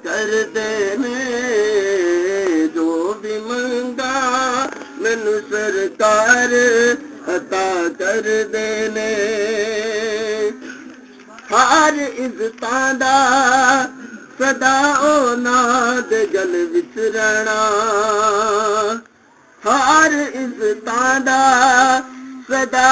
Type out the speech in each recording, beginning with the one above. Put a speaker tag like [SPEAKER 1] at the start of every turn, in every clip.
[SPEAKER 1] ਕਰਦੇ ਨੇ ਜੋ ਵੀ ਮੰਗਾ ਮੈਨੂੰ ਸਰਕਾਰ ਅਤਾ ਕਰਦੇ ਨੇ। ਹਰ ਇੱਜ਼ਤਾਂ ਦਾ ਸਦਾ ਉਹਨਾਂ ਦੇ ਗਲ ਵਿੱਚ ਰਹਿਣਾ, ਹਰ ਇੱਜ਼ਤਾਂ ਦਾ ਸਦਾ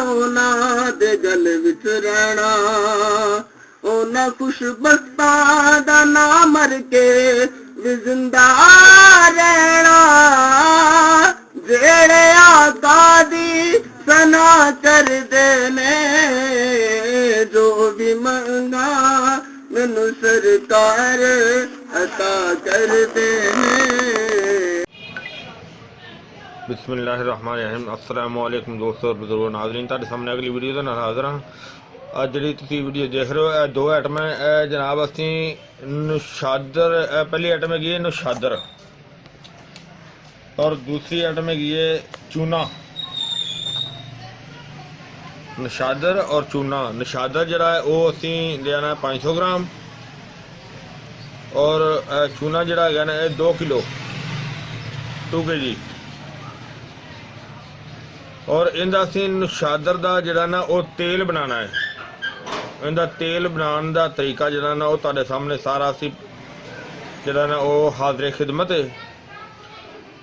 [SPEAKER 1] ਉਹਨਾਂ ਦੇ ਗਲ ਵਿੱਚ ਰਹਿਣਾ। ਉਹਨਾਂ ਖੁਸ਼ਬਖਤਾਂ ਦਾ ਨਾਂ ਮਰ ਕੇ ਵੀ ਜ਼ਿੰਦਾ ਰਹਿਣਾ, ਜਿਹੜੇ ਆਕਾ ਦੀ ਸਨਾ ਕਰਦੇ ਨੇ ਜੋ ਵੀ ਮੰਗਾ ਮੈਨੂੰ ਸਰਕਾਰ ਅਤਾ ਕਰਦੇ ਨੇ।
[SPEAKER 2] बिस्मिल्लाहिर्रहमानिर्रहीम। अस्सलाम वालेकुम दोस्तों और बुजुर्गों नाज़रीन, तुहाडे सामने अगली वीडियो दे नाल हाज़र हां। अज जिहड़ी तुसीं वीडियो देख रहे हो ਇਹ दो आइटम है जनाब। ਅਸੀਂ नौशादर पहली आइटम हैगी है नौशादर और दूसरी आइटम हैगी है चूना। नौशादर और चूना। नौशादर जिहड़ा है वो ਅਸੀਂ लेना 500 ग्राम और चूना जिहड़ा हैगा ना 2 किलो 2 kg और इनका असी नौशादर का जिहड़ा ना वो तेल बनाना है। इनका तेल बनाने का तरीका जिहड़ा ना वो तुहाडे सामने सारा असी जिहड़ा ना वो हाज़िर खिदमत है।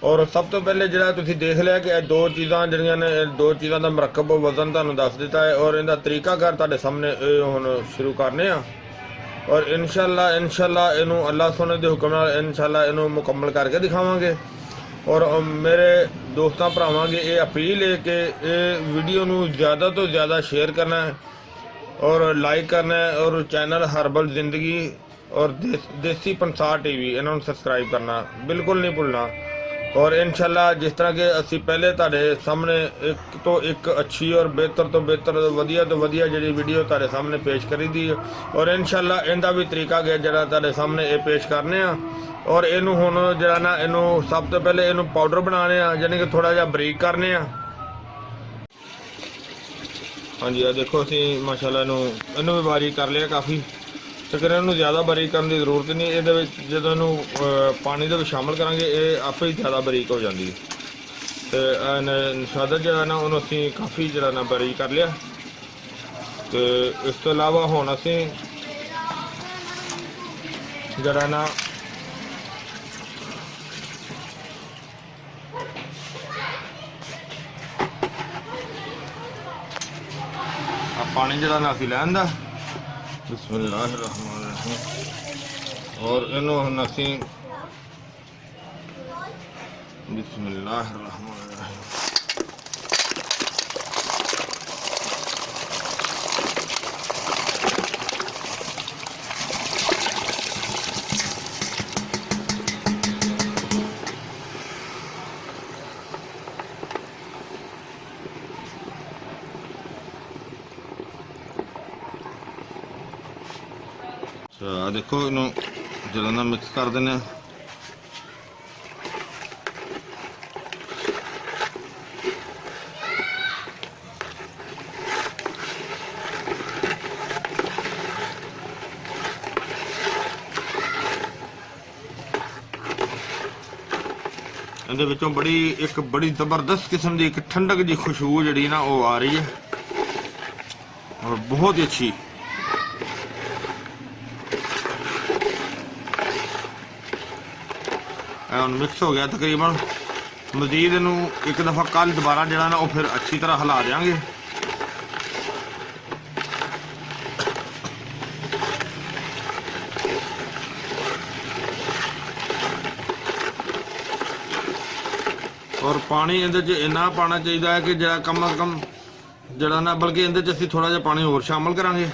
[SPEAKER 2] और सब तो पहले जिहड़ा तुसीं देख लिया कि दो चीज़ां जिहड़ियां ने दो चीज़ों का मरकब वजन तुहानूं दस दिता है और इनका तरीकाकार तुहाडे सामने हुण शुरू करने आ। और इंशाअल्लाह इनू अल्लाह सोने के हुक्म नाल इंशाअल्लाह इनू मुकम्मल करके दिखावांगे। और मेरे दोस्तों भरावां की ये अपील है कि ये वीडियो नू ज़्यादा तो ज़्यादा शेयर करना है और लाइक करना है और चैनल हर्बल जिंदगी और देसी पंसार टीवी इन्होंने सब्सक्राइब करना बिल्कुल नहीं भूलना। और इंशाल्लाह जिस तरह के असी पहले तुहाडे सामने एक तो एक अच्छी और बेहतर तो बेहतर वधिया तो वधिया जी वीडियो तुहाडे सामने पेश करी दी और इंशाल्लाह इनका भी तरीका गया जरा तुहाडे सामने ये पेश करने आ। और इनू हुण जरा ना इनू सब तो पहले इनू पाउडर बनाने आ यानी कि थोड़ा जिहा बरीक करने आ। हाँ जी देखो असी माशाल्लाह इनू भी बारीक कर लिया काफ़ी, लेकिन इनू ज़्यादा बारीक करने की जरूरत नहीं। ये जो इनू पानी दे शामिल करांगे ये आपे ही ज़्यादा बारीक हो जाती है। तो नौशादर जिहड़ा ना उन्होंने असी काफ़ी जिहड़ा ना बारीक कर लिया। तो इस तो इलावा हुण असी जिहड़ा ना पानी जिहड़ा ना असीं लैण दा बिस्मिल्लाहिर्रहमानिर्रहीम और इनू हुण असीं बिस्मिल्लाहिर्रहमानिर्रहीम देखो इनू जरा ना मिक्स कर देने। इहदे विचों एक बड़ी जबरदस्त किस्म की एक ठंडक जी खुशबू जी ना वो आ रही है और बहुत ही अच्छी। मिक्स हो गया तकरीबन। मजीद इनू एक दफ़ा कल दोबारा जरा ना वो फिर अच्छी तरह हिला देंगे। और पानी इहदे इन्ना पाना चाहिए है कि जरा कम अज कम जरा ना बल्कि इहदे असीं थोड़ा जिहा पानी होर शामिल करांगे।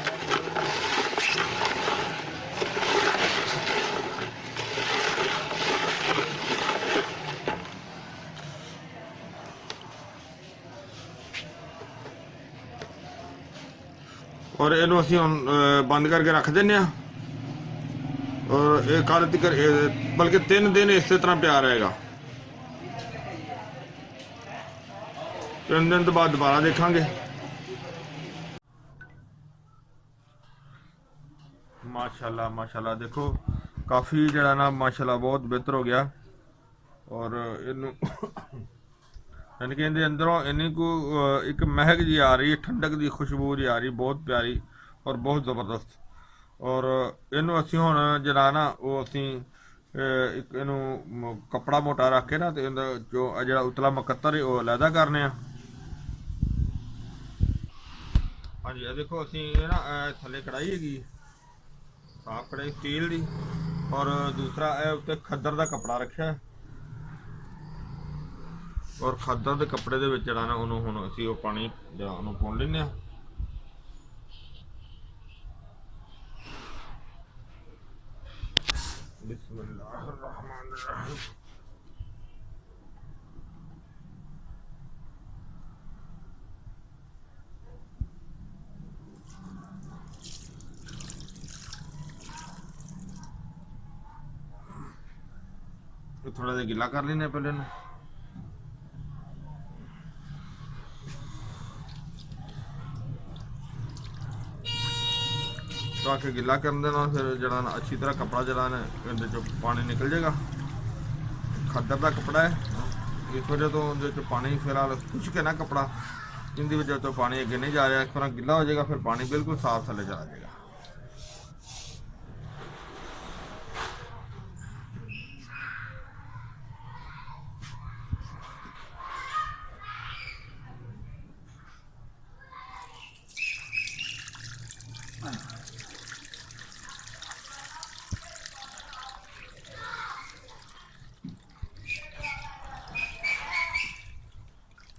[SPEAKER 2] और इनू असीं हुण बंद करके रख देने और कल तक बल्कि 3 दिन इस तरह पिया रहेगा। 3 दिन तो बाद दोबारा देखांगे। माशाल्लाह माशाल्लाह देखो ਕਾਫੀ ਜਿਹੜਾ ਨਾ ਮਾਸ਼ਾਅੱਲਾ ਬਹੁਤ ਬਿਹਤਰ ਹੋ ਗਿਆ। ਔਰ ਇਹਨੂੰ ਯਾਨੀ ਕਿ ਇਹਦੇ ਅੰਦਰੋਂ ਇੰਨੀ ਕੁ ਇੱਕ ਮਹਿਕ ਜੀ ਆ ਰਹੀ ਹੈ, ਠੰਡਕ ਦੀ ਖੁਸ਼ਬੂ ਜੀ ਆ ਰਹੀ, ਬਹੁਤ ਪਿਆਰੀ ਔਰ ਬਹੁਤ ਜ਼ਬਰਦਸਤ। ਔਰ ਇਹਨੂੰ ਅਸੀਂ ਹੁਣ ਜਿਹੜਾ ਨਾ ਉਹ ਅਸੀਂ ਇੱਕ ਇਹਨੂੰ ਕੱਪੜਾ ਮੋਟਾ ਰੱਖ ਕੇ ਨਾ ਤੇ ਇਹਦਾ ਜੋ ਜਿਹੜਾ ਉਤਲਾ ਮੁਕੱਤਰ ਉਹ ਅਲੱਗਾ ਕਰਨੇ ਆ। ਹਾਂਜੀ ਇਹ ਦੇਖੋ ਅਸੀਂ ਇਹ ਨਾ ਥੱਲੇ ਕੜਾਈ ਹੈਗੀ ਸਾਫ ਕੜਾਈ ਸਟੀਲ ਦੀ, ਔਰ ਦੂਸਰਾ ਇਹ ਉੱਤੇ ਖੱਦਰ ਦਾ ਕੱਪੜਾ ਰੱਖਿਆ, ਔਰ ਖੱਦਰ ਦੇ ਕੱਪੜੇ ਦੇ ਵਿੱਚ ਜਿਹੜਾ ਨਾ ਉਹਨੂੰ ਹੁਣ ਅਸੀਂ ਉਹ ਪਾਣੀ ਜਿਹੜਾ ਉਹਨੂੰ ਪੁਣ ਲੈਂਦੇ ਹਾਂ। ਬਿਸਮਿल्लाहिर्रहमानिर्रहीम। थोड़ा जिहा गिला कर लेने पहले ना। आके गिला कर देना, फिर जरा ना अच्छी तरह कपड़ा जरा ना इहदे चों पानी निकल जाएगा। खद्दर का कपड़ा है, इस वजह तो इहदे चों पानी फिलहाल खुश्क है ना कपड़ा, इनकी वजह तो पानी अगे नहीं जा रहा। इस तरह गिला हो जाएगा, फिर पानी बिल्कुल साफ थले चला जाएगा।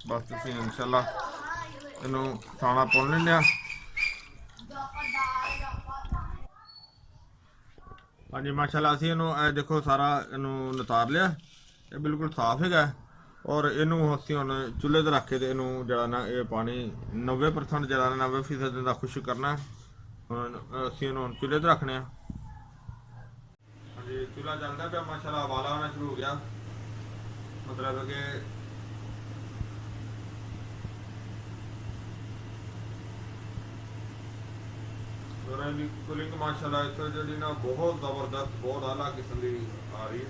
[SPEAKER 2] बस तुसीं इंशाअल्लाह इनू खाना पुन लेंगे। हाँ जी माशाअल्लाह असीं इनू देखो सारा इनू नितार लिया, ये बिल्कुल साफ है। और इनू असीं हुण चुल्हे ते रख के ते इनू जिहड़ा ना ये पानी 90% जिहड़ा ना 90% दा खुश्क करना। हुण असीं इनू चुल्हे ते रखने। हाँ जी चूल्हा चलदा पिया माशाअल्लाह, उबाला आना शुरू हो गया, मतलब कि कूलिंग माशाअल्लाह इस जी ना बहुत जबरदस्त, बहुत आला किस्म की आ रही है।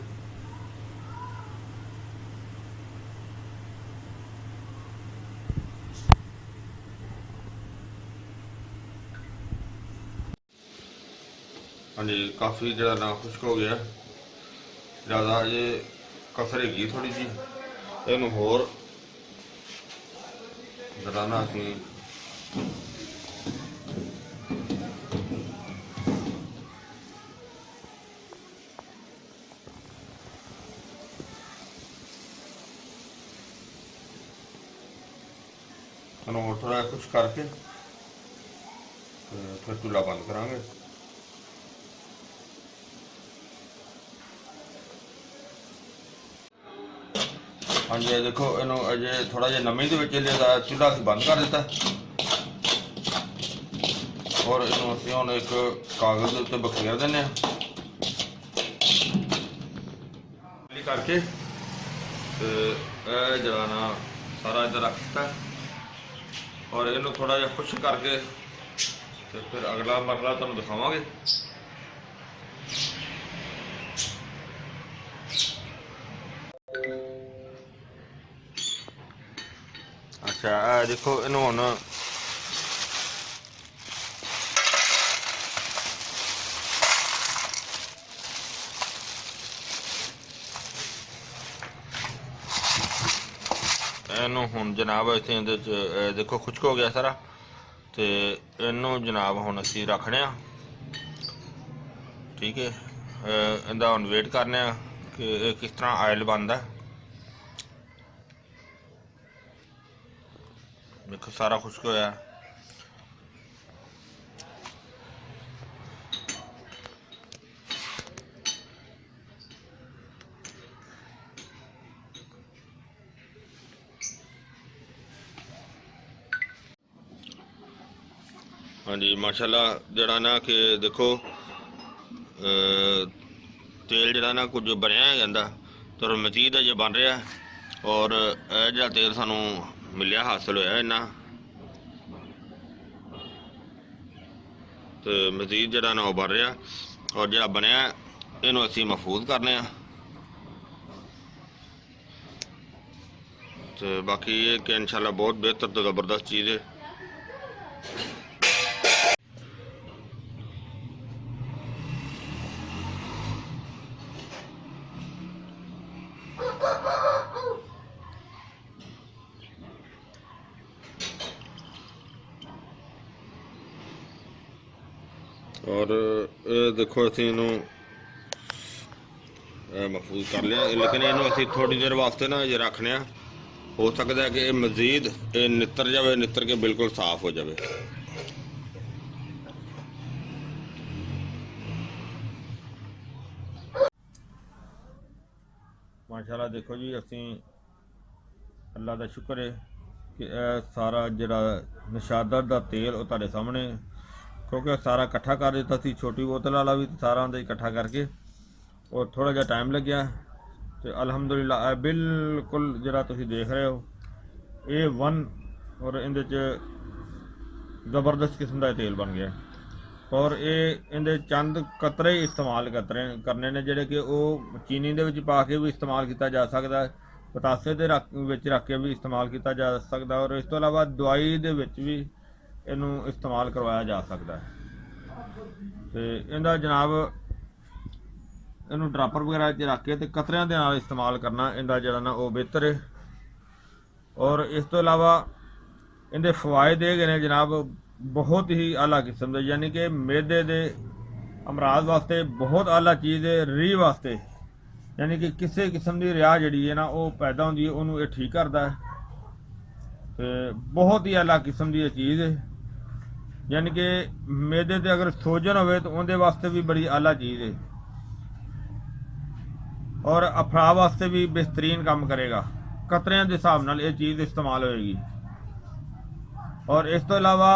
[SPEAKER 2] हाँ जी काफ़ी जरा ना खुश्क हो गया, ज़्यादा ये कसर हैगी थोड़ी जी, इनू होर जरा ना असीं थोड़ा कुछ करके फिर चूल्हा बंद करांगे। हाँ जी देखो इनू अजे थोड़ा जिहा नमी दे विच चूल्हा असीं बंद कर दिता, और इनू असीं हुण एक कागज़ दे उत्ते बखेर दिंदे आं करके। ते जिहड़ा ना सारा इधर रख दिता, और इनू थोड़ा जिहा खुश्क करके तो फिर अगला मरला तुहानूं दिखावांगे। अच्छा देखो इनू हुण इनू हुण जनाब इत्थे इहदे च देखो खुश्क हो गया सारा, तो इनू जनाब हुण असीं रखने आ। ठीक है इहदा हुण वेट करने कि किस तरह आयल बनदा। देखो सारा खुश्क होया। हाँ जी माशाल्लाह जड़ा ना कि देखो तेल जड़ा ना कुछ बनया है कहता तो मजीद अजे बन रहा है, और यह तेल सानू मिलिया हासिल होया इन्ना, तो मजीद जड़ा ना बन रहा, और जड़ा बनया ਇਹਨੂੰ ਅਸੀਂ ਮਹਿਫੂਜ਼ ਕਰਨੇ ਆ। ਤੇ ਬਾਕੀ ਇਹ ਕਿ ਇਨਸ਼ਾਅੱਲਾ ਬਹੁਤ ਬਿਹਤਰ ਤੇ ਜ਼ਬਰਦਸਤ ਚੀਜ਼ ਹੈ। और देखो असी इनू महफूज कर लिया, लेकिन इनू असी थोड़ी देर वास्ते ना ये रखने, हो सकता है कि ये मजीद ये नितर जाए, नितर के बिल्कुल साफ हो जाए। माशाल्लाह देखो जी, असी अल्लाह का शुक्र है कि सारा जड़ा नशादर का तेल वो तुहाडे सामने, क्योंकि सारा इकट्ठा कर दिता सी, छोटी बोतल वाला भी सारा अंदर इकट्ठा करके, और थोड़ा जिहा टाइम लग्या तो अलहमदुलिल्लाह बिल्कुल जरा तुसीं देख रहे हो A1 और इहदे च ज़बरदस्त किस्म का तेल बन गया। और ये इहदे चंद कतरे इस्तेमाल करने ने जिहड़े कि वो चीनी दे विच पा के भी इस्तेमाल किया जा सकता है, पतासे दे विच रख के भी इस्तेमाल किया जा सकता है, और इस तो इलावा दवाई दे विच भी इनू इस्तेमाल करवाया जा सकता है। तो इहदा जनाब इनू ड्रापर वगैरह च रख के ते कतरियां दे नाल इस्तेमाल करना इहदा जिहड़ा ना वो बेहतर है। और इस तो इलावा इहदे फवायद ये ने जनाब बहुत ही आला किस्म के, यानी कि मैदे दे अमराज वास्ते बहुत आला चीज़ है। रीह वास्ते यानी कि किसी किस्म की रिहा जिहड़ी है ना वो पैदा होंदी है, उहनूं ये ठीक करता है। तो बहुत ही आला किस्म की चीज़ है, यानी कि मैदे ते अगर सोजन होवे तो उहदे वास्ते भी बड़ी आला चीज़ है, और अफरा वास्ते भी बेहतरीन काम करेगा। कतरियां के हिसाब नाल ये चीज़ इस्तेमाल होएगी। और इस तो इलावा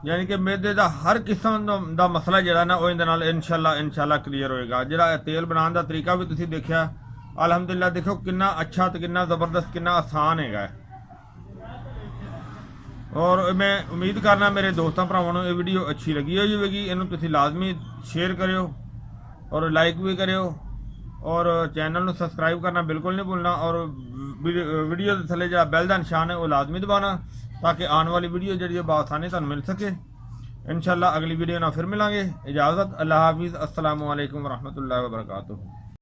[SPEAKER 2] यानी कि मैदे का हर किस्म का मसला जिहड़ा ना वो इहदे नाल इंशाअल्लाह क्लीयर होएगा। जिहड़ा तेल बनाने का तरीका भी तुसीं देखिया, अलहमदुलिल्लाह देखो कितना अच्छा तो कितना ज़बरदस्त कितना आसान है। और मैं उम्मीद करना मेरे दोस्तों भरावां नूं ये वीडियो अच्छी लगी होगी, इन्हूं तुसीं लाजमी शेयर करियो और लाइक भी करियो, और चैनल नूं सबसक्राइब करना बिल्कुल नहीं भूलना, और वीडियो के थले जो बैल का निशान है वो लाजमी दबाना, ताकि आने वाली वीडियो जी बआसानी तुहानूं मिल सके। इंशाअल्लाह अगली वीडियो ना फिर मिलांगे। इजाज़त, अल्लाह हाफिज़, अस्सलामु अलैकुम वरहमतुल्लाहि वबरकातुहू।